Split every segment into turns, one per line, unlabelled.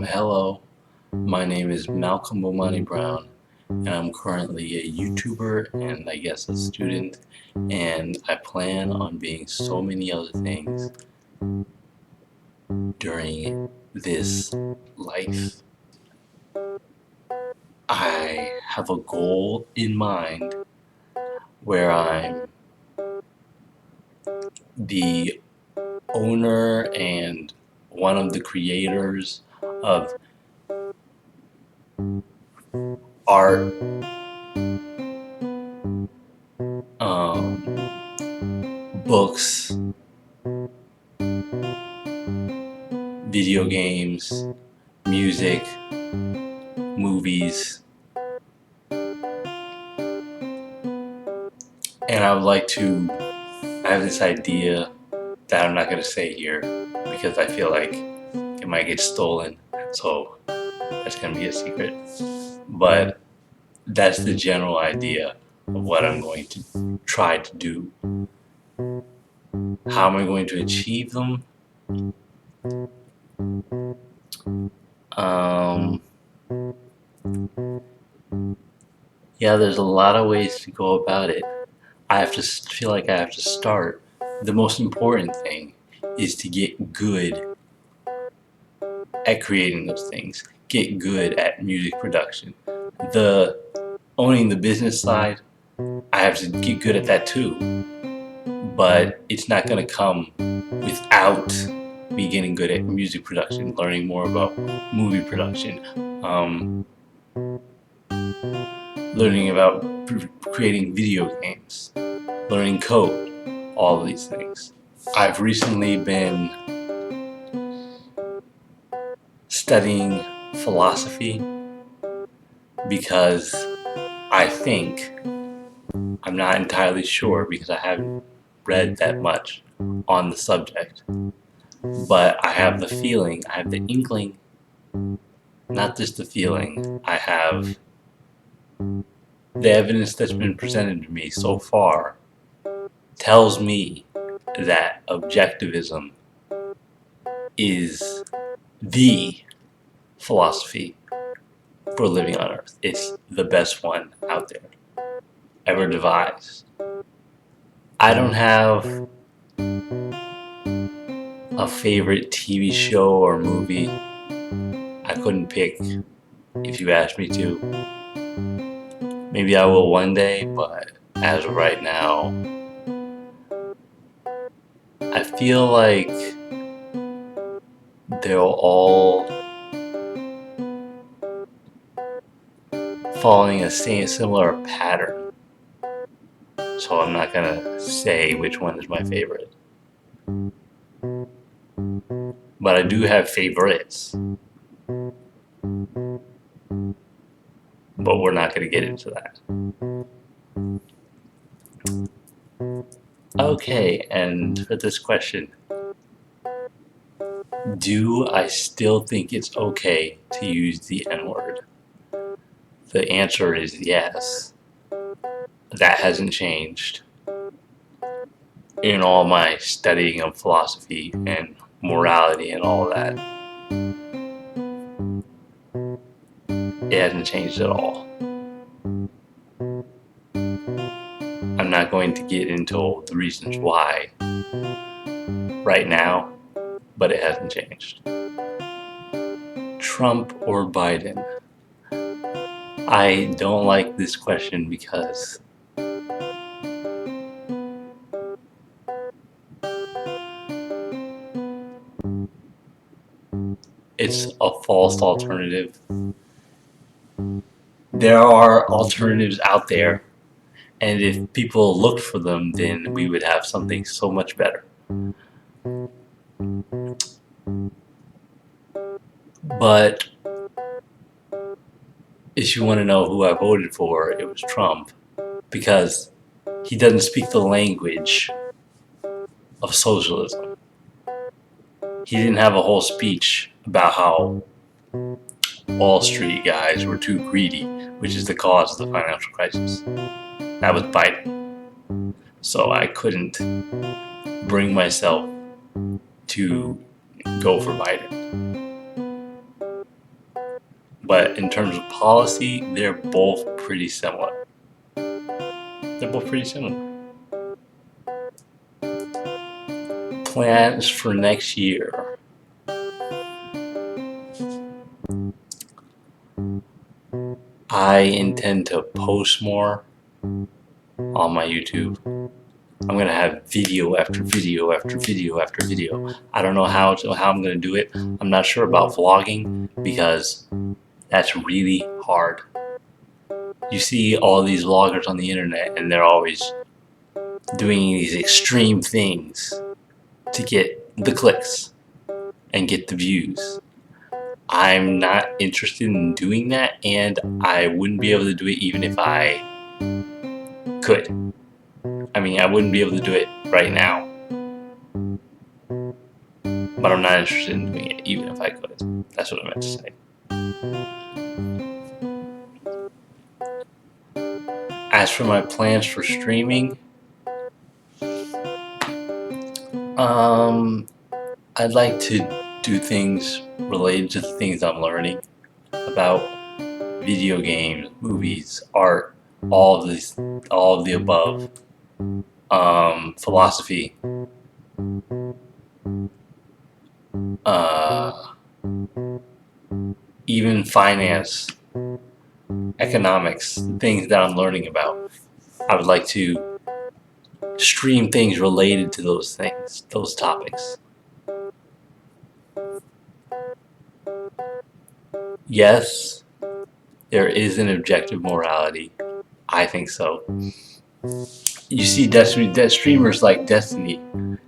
Hello, my name is Malcolm Bomani Brown, and I'm currently a YouTuber and I guess a student, and I plan on being so many other things during this life. I have a goal in mind where I'm the owner and one of the creators of art, books, video games, music, movies, and I would like to. I have this idea that I'm not going to say here because I feel like it might get stolen, so that's going to be a secret. But that's the general idea of what I'm going to try to do. How am I going to achieve them? Yeah, there's a lot of ways to go about it. I feel like I have to start. The most important thing is to get good at creating those things. Get good at music production. Owning the business side, I have to get good at that too. But it's not going to come without me getting good at music production, learning more about movie production, learning about creating video games, learning code, all of these things. I've recently been studying philosophy because I think, I'm not entirely sure because I haven't read that much on the subject, but I have the feeling, I have the inkling, not just the feeling, I have the evidence that's been presented to me so far tells me that objectivism is the philosophy for living on Earth. It's the best one out there, ever devised. I don't have a favorite TV show or movie. I couldn't pick if you asked me to. Maybe I will one day, but as of right now, I feel like they're all following a similar pattern. So I'm not gonna say which one is my favorite. But I do have favorites. But we're not gonna get into that. Okay, and for this question, do I still think it's okay to use the N-word? The answer is yes. That hasn't changed in all my studying of philosophy and morality and all of that. It hasn't changed at all. I'm not going to get into all the reasons why right now, but it hasn't changed. Trump or Biden? I don't like this question because it's a false alternative. There are alternatives out there, and if people looked for them, then we would have something so much better. But if you want to know who I voted for, it was Trump, because he doesn't speak the language of socialism. He didn't have a whole speech about how Wall Street guys were too greedy, which is the cause of the financial crisis. That was Biden. So I couldn't bring myself to go for Biden. But in terms of policy, they're both pretty similar. Plans for next year. I intend to post more on my YouTube. I'm gonna have video after video after video after video. I don't know how I'm gonna do it. I'm not sure about vlogging because that's really hard. You see all these vloggers on the internet and they're always doing these extreme things to get the clicks and get the views. I'm not interested in doing that, and I wouldn't be able to do it even if I could. I mean, I wouldn't be able to do it right now, but I'm not interested in doing it even if I could. That's what I meant to say. As for my plans for streaming, I'd like to do things related to the things I'm learning about: video games, movies, art, all of the above, philosophy, even finance, economics, things that I'm learning about. I would like to stream things related to those things, those topics. Yes, there is an objective morality. I think so. You see streamers like Destiny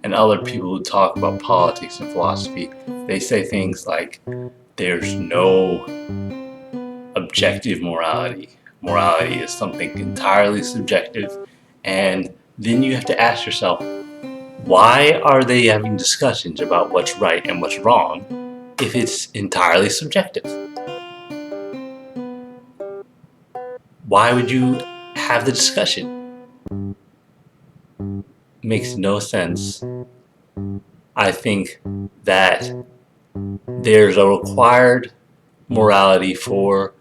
and other people who talk about politics and philosophy. They say things like, there's no objective morality. Morality is something entirely subjective. And then you have to ask yourself, why are they having discussions about what's right and what's wrong if it's entirely subjective? Why would you have the discussion? Makes no sense. I think that there's a required morality for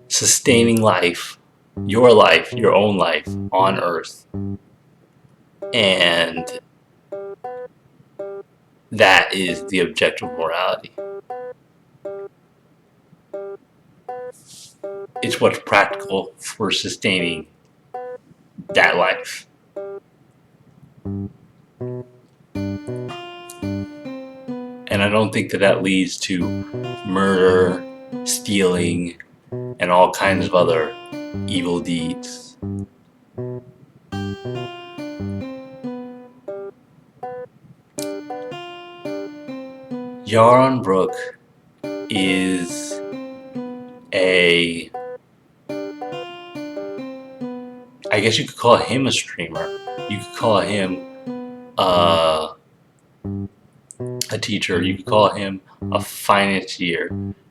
sustaining life, your own life on Earth. And that is the objective morality. It's what's practical for sustaining that life. And I don't think that leads to murder, stealing, and all kinds of other evil deeds. Yaron Brook is I guess you could call him a streamer. You could call him a teacher. You could call him a financier.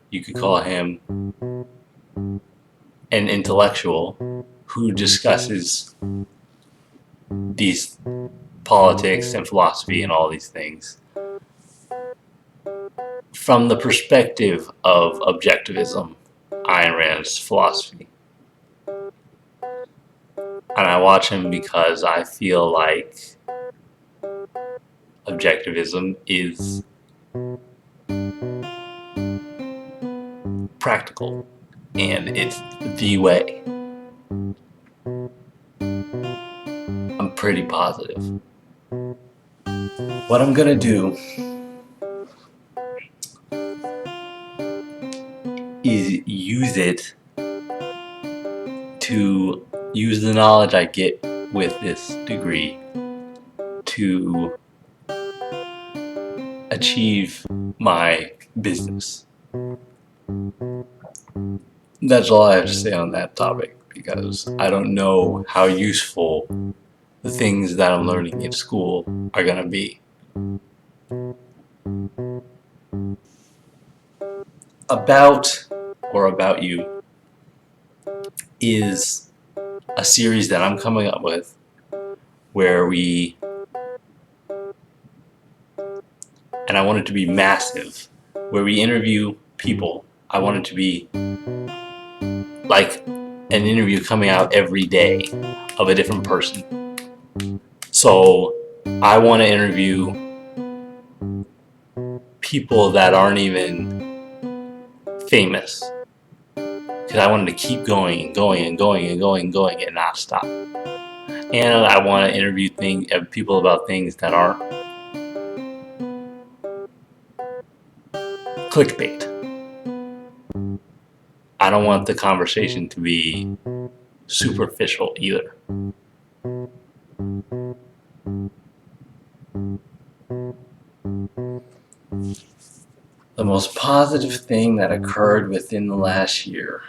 You could call him an intellectual who discusses these politics and philosophy and all these things from the perspective of objectivism, Ayn Rand's philosophy. And I watch him because I feel like objectivism is practical and it's the way. I'm pretty positive. What I'm gonna do is use the knowledge I get with this degree to achieve my business. That's all I have to say on that topic, because I don't know how useful the things that I'm learning in school are gonna be. About You is a series that I'm coming up with where and I want it to be massive, where we interview people I want it to be like an interview coming out every day of a different person. So I want to interview people that aren't even famous, because I wanted to keep going and going and going and going and going and not stop. And I want to interview people about things that aren't clickbait. I don't want the conversation to be superficial either. The most positive thing that occurred within the last year.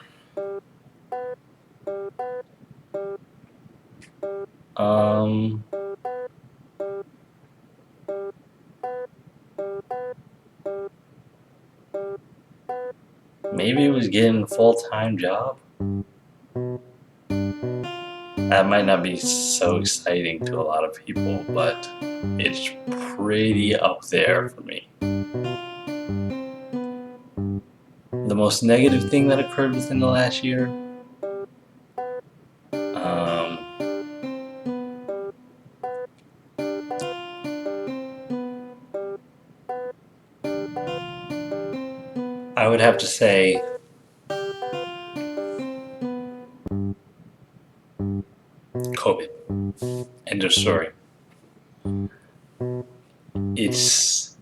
Maybe it was getting a full-time job. That might not be so exciting to a lot of people, but it's pretty up there for me. The most negative thing that occurred within the last year, I would have to say COVID. End of story. It's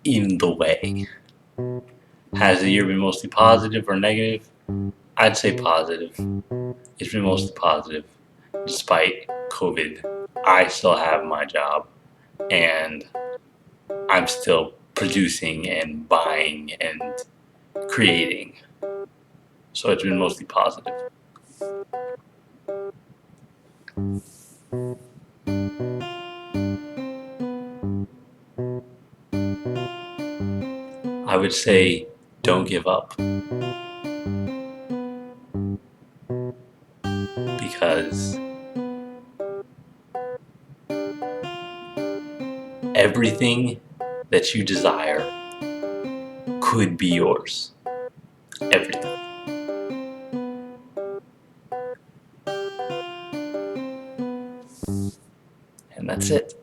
in the way. Has the year been mostly positive or negative? I'd say positive. It's been mostly positive. Despite COVID, I still have my job and I'm still producing and buying and creating. So it's been mostly positive. I would say don't give up. Because everything that you desire could be yours. Everything. And that's it.